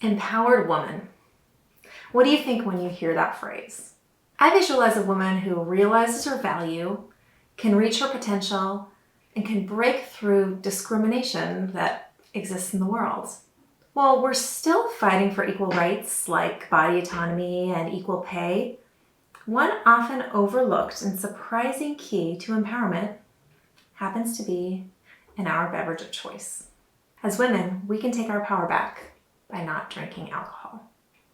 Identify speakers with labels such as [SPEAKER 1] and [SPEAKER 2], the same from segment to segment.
[SPEAKER 1] Empowered woman. What do you think when you hear that phrase? I visualize a woman who realizes her value, can reach her potential, and can break through discrimination that exists in the world. While we're still fighting for equal rights like body autonomy and equal pay, one often overlooked and surprising key to empowerment happens to be in our beverage of choice. As women, we can take our power back by not drinking alcohol.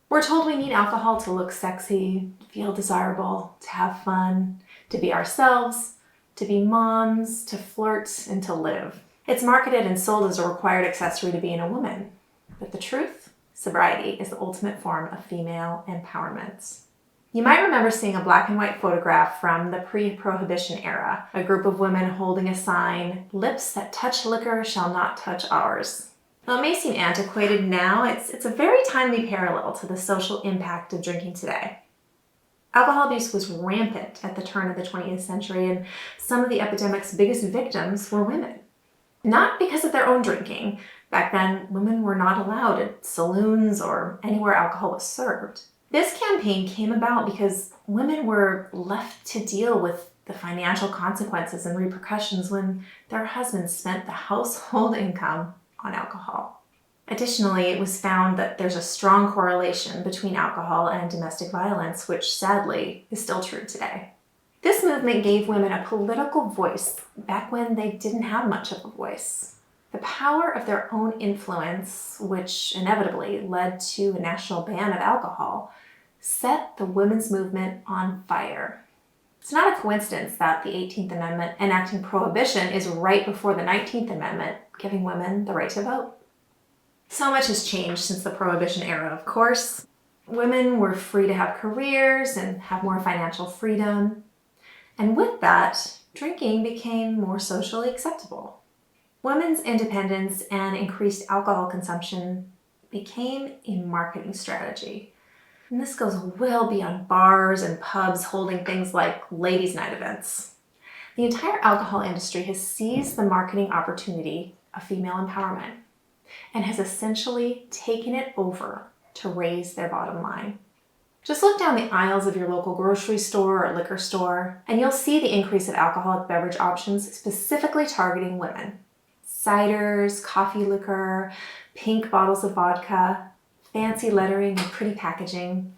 [SPEAKER 1] We're told we need alcohol to look sexy, to feel desirable, to have fun, to be ourselves, to be moms, to flirt, and to live. It's marketed and sold as a required accessory to being a woman. But the truth? Sobriety is the ultimate form of female empowerment. You might remember seeing a black and white photograph from the pre-prohibition era, a group of women holding a sign, "Lips that touch liquor shall not touch ours." Though it may seem antiquated now, it's a very timely parallel to the social impact of drinking today. Alcohol abuse was rampant at the turn of the 20th century, and some of the epidemic's biggest victims were women. Not because of their own drinking. Back then, women were not allowed at saloons or anywhere alcohol was served. This campaign came about because women were left to deal with the financial consequences and repercussions when their husbands spent the household income on alcohol. Additionally, it was found that there's a strong correlation between alcohol and domestic violence, which sadly is still true today. This movement gave women a political voice back when they didn't have much of a voice. The power of their own influence, which inevitably led to a national ban of alcohol, set the women's movement on fire. It's not a coincidence that the 18th Amendment enacting prohibition is right before the 19th Amendment, giving women the right to vote. So much has changed since the Prohibition era, of course. Women were free to have careers and have more financial freedom. And with that, drinking became more socially acceptable. Women's independence and increased alcohol consumption became a marketing strategy. And this goes well beyond bars and pubs holding things like ladies' night events. The entire alcohol industry has seized the marketing opportunity of female empowerment and has essentially taken it over to raise their bottom line. Just look down the aisles of your local grocery store or liquor store, and you'll see the increase of alcoholic beverage options specifically targeting women. Ciders, coffee liquor, pink bottles of vodka, fancy lettering and pretty packaging,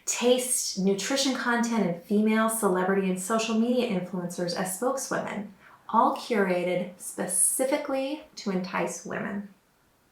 [SPEAKER 1] taste, nutrition content, and female celebrity and social media influencers as spokeswomen, all curated specifically to entice women.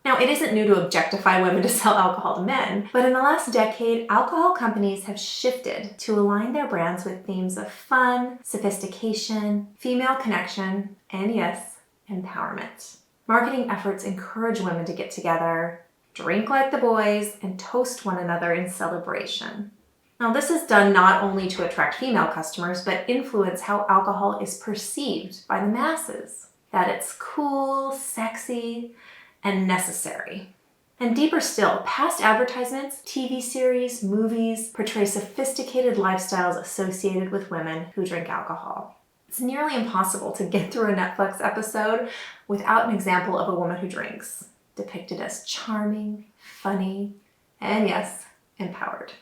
[SPEAKER 1] Now, it isn't new to objectify women to sell alcohol to men, but in the last decade, alcohol companies have shifted to align their brands with themes of fun, sophistication, female connection, and yes, empowerment. Marketing efforts encourage women to get together, drink like the boys, and toast one another in celebration. Now, this is done not only to attract female customers, but influence how alcohol is perceived by the masses. That it's cool, sexy, and necessary. And deeper still, past advertisements, TV series, movies portray sophisticated lifestyles associated with women who drink alcohol. It's nearly impossible to get through a Netflix episode without an example of a woman who drinks, depicted as charming, funny, and yes, empowered.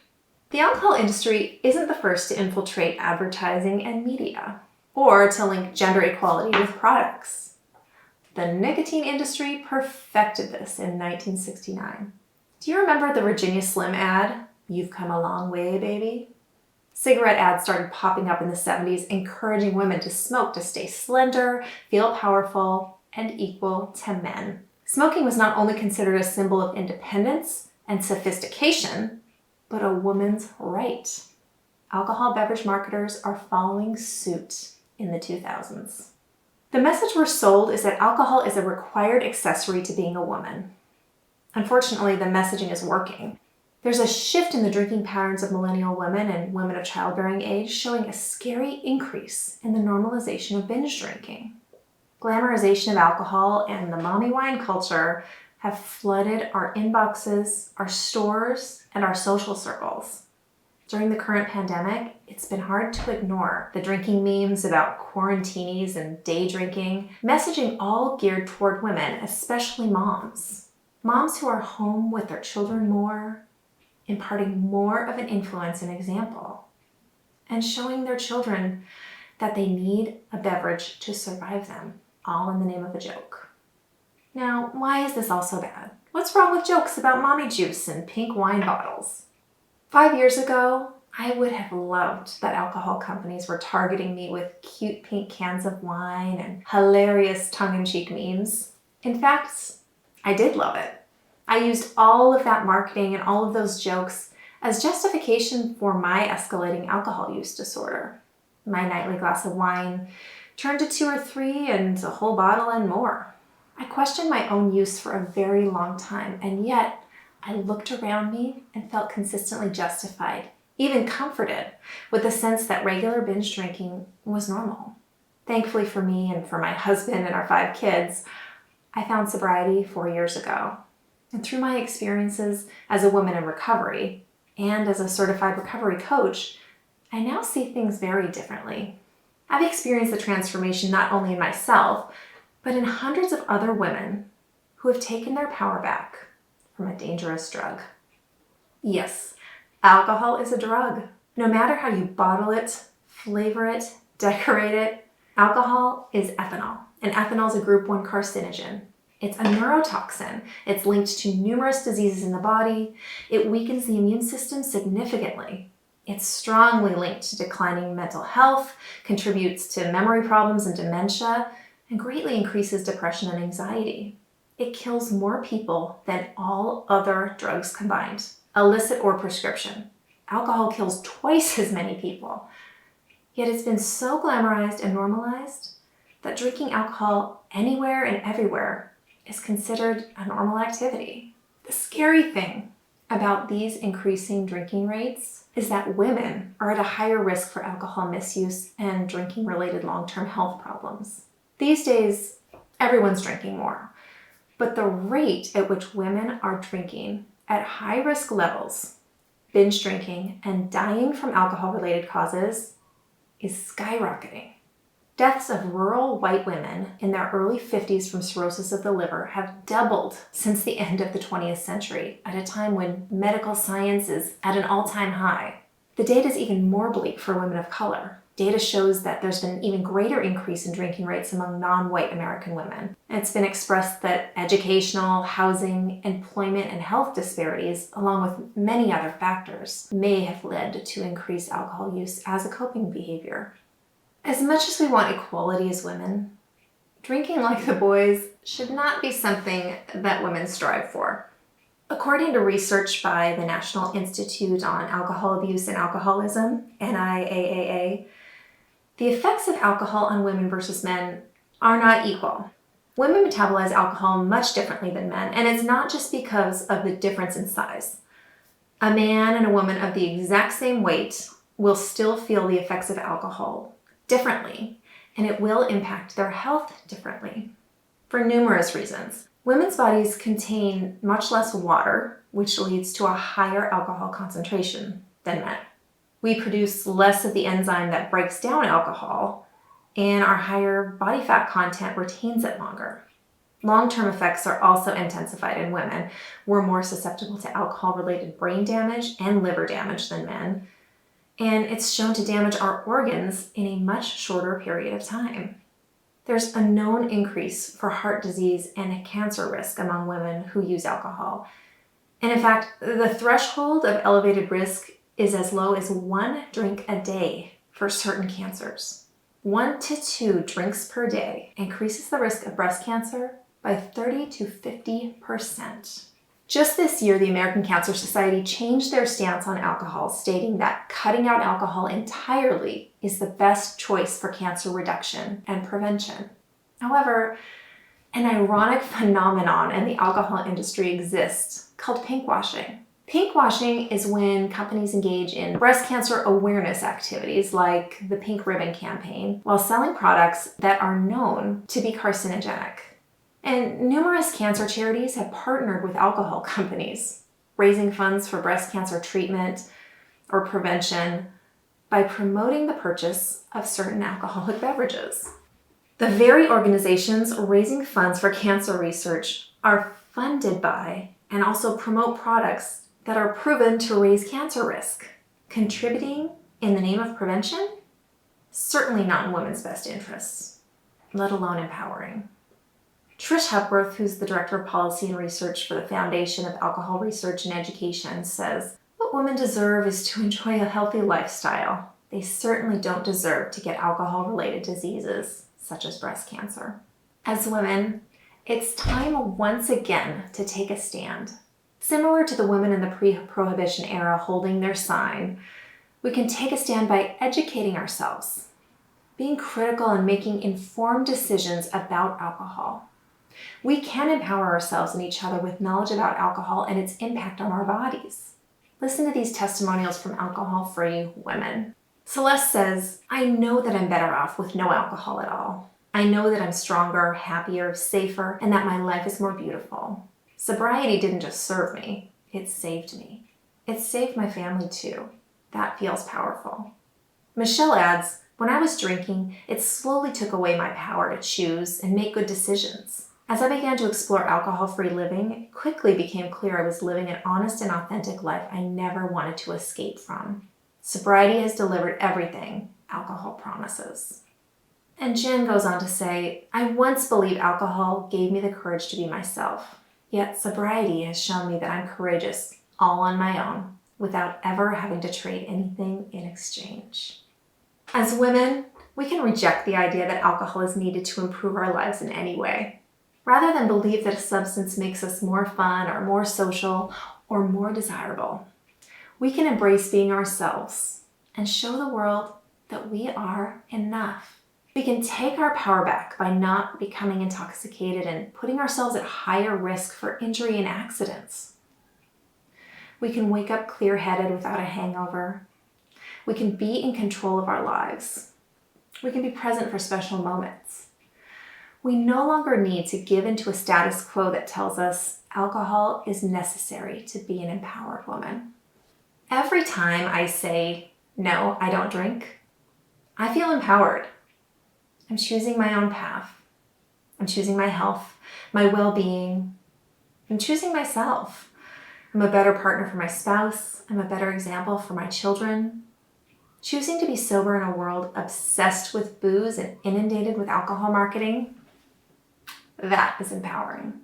[SPEAKER 1] The alcohol industry isn't the first to infiltrate advertising and media, or to link gender equality with products. The nicotine industry perfected this in 1969. Do you remember the Virginia Slim ad? "You've come a long way, baby." Cigarette ads started popping up in the 70s, encouraging women to smoke to stay slender, feel powerful, and equal to men. Smoking was not only considered a symbol of independence and sophistication, but a woman's right. Alcohol beverage marketers are following suit in the 2000s. The message we're sold is that alcohol is a required accessory to being a woman. Unfortunately, the messaging is working. There's a shift in the drinking patterns of millennial women and women of childbearing age, showing a scary increase in the normalization of binge drinking. Glamorization of alcohol and the mommy wine culture have flooded our inboxes, our stores, and our social circles. During the current pandemic, it's been hard to ignore the drinking memes about quarantinis and day drinking, messaging all geared toward women, especially moms. Moms who are home with their children more, imparting more of an influence and example, and showing their children that they need a beverage to survive them, all in the name of a joke. Now, why is this all so bad? What's wrong with jokes about mommy juice and pink wine bottles? 5 years ago, I would have loved that alcohol companies were targeting me with cute pink cans of wine and hilarious tongue-in-cheek memes. In fact, I did love it. I used all of that marketing and all of those jokes as justification for my escalating alcohol use disorder. My nightly glass of wine turned to 2 or 3 and a whole bottle and more. I questioned my own use for a very long time, and yet I looked around me and felt consistently justified, even comforted, with the sense that regular binge drinking was normal. Thankfully for me and for my husband and our 5 kids, I found sobriety 4 years ago. And through my experiences as a woman in recovery and as a certified recovery coach, I now see things very differently. I've experienced the transformation not only in myself, but in hundreds of other women who have taken their power back from a dangerous drug. Yes, alcohol is a drug. No matter how you bottle it, flavor it, decorate it, alcohol is ethanol, and ethanol is a group 1 carcinogen. It's a neurotoxin. It's linked to numerous diseases in the body. It weakens the immune system significantly. It's strongly linked to declining mental health, contributes to memory problems and dementia, and greatly increases depression and anxiety. It kills more people than all other drugs combined, illicit or prescription. Alcohol kills twice as many people. Yet it's been so glamorized and normalized that drinking alcohol anywhere and everywhere is considered a normal activity. The scary thing about these increasing drinking rates is that women are at a higher risk for alcohol misuse and drinking-related long-term health problems. These days, everyone's drinking more, but the rate at which women are drinking at high-risk levels, binge drinking, and dying from alcohol-related causes is skyrocketing. Deaths of rural white women in their early 50s from cirrhosis of the liver have doubled since the end of the 20th century, at a time when medical science is at an all-time high. The data is even more bleak for women of color. Data shows that there's been an even greater increase in drinking rates among non-white American women. It's been expressed that educational, housing, employment, and health disparities, along with many other factors, may have led to increased alcohol use as a coping behavior. As much as we want equality as women, drinking like the boys should not be something that women strive for. According to research by the National Institute on Alcohol Abuse and Alcoholism, NIAAA, the effects of alcohol on women versus men are not equal. Women metabolize alcohol much differently than men, and it's not just because of the difference in size. A man and a woman of the exact same weight will still feel the effects of alcohol differently, and it will impact their health differently for numerous reasons. Women's bodies contain much less water, which leads to a higher alcohol concentration than men. We produce less of the enzyme that breaks down alcohol, and our higher body fat content retains it longer. Long-term effects are also intensified in women. We're more susceptible to alcohol-related brain damage and liver damage than men, and it's shown to damage our organs in a much shorter period of time. There's a known increase for heart disease and cancer risk among women who use alcohol. And in fact, the threshold of elevated risk is as low as 1 drink a day for certain cancers. 1 to 2 drinks per day increases the risk of breast cancer by 30 to 50%. Just this year, the American Cancer Society changed their stance on alcohol, stating that cutting out alcohol entirely is the best choice for cancer reduction and prevention. However, an ironic phenomenon in the alcohol industry exists called pinkwashing. Pinkwashing is when companies engage in breast cancer awareness activities like the Pink Ribbon campaign while selling products that are known to be carcinogenic. And numerous cancer charities have partnered with alcohol companies, raising funds for breast cancer treatment or prevention by promoting the purchase of certain alcoholic beverages. The very organizations raising funds for cancer research are funded by, and also promote products that are proven to raise cancer risk. Contributing in the name of prevention? Certainly not in women's best interests, let alone empowering. Trish Hepworth, who's the Director of Policy and Research for the Foundation of Alcohol Research and Education, says, "What women deserve is to enjoy a healthy lifestyle. They certainly don't deserve to get alcohol-related diseases, such as breast cancer." As women, it's time once again to take a stand. Similar to the women in the pre-prohibition era holding their sign, we can take a stand by educating ourselves, being critical and making informed decisions about alcohol. We can empower ourselves and each other with knowledge about alcohol and its impact on our bodies. Listen to these testimonials from alcohol-free women. Celeste says, "I know that I'm better off with no alcohol at all. I know that I'm stronger, happier, safer, and that my life is more beautiful. Sobriety didn't just serve me, it saved me. It saved my family too. That feels powerful." Michelle adds, "When I was drinking, it slowly took away my power to choose and make good decisions. As I began to explore alcohol-free living, it quickly became clear I was living an honest and authentic life I never wanted to escape from. Sobriety has delivered everything alcohol promises." And Jen goes on to say, "I once believed alcohol gave me the courage to be myself. Yet sobriety has shown me that I'm courageous, all on my own, without ever having to trade anything in exchange." As women, we can reject the idea that alcohol is needed to improve our lives in any way. Rather than believe that a substance makes us more fun or more social or more desirable, we can embrace being ourselves and show the world that we are enough. We can take our power back by not becoming intoxicated and putting ourselves at higher risk for injury and accidents. We can wake up clear-headed without a hangover. We can be in control of our lives. We can be present for special moments. We no longer need to give into a status quo that tells us alcohol is necessary to be an empowered woman. Every time I say, "No, I don't drink," I feel empowered. I'm choosing my own path. I'm choosing my health, my well-being. I'm choosing myself. I'm a better partner for my spouse. I'm a better example for my children. Choosing to be sober in a world obsessed with booze and inundated with alcohol marketing, that is empowering.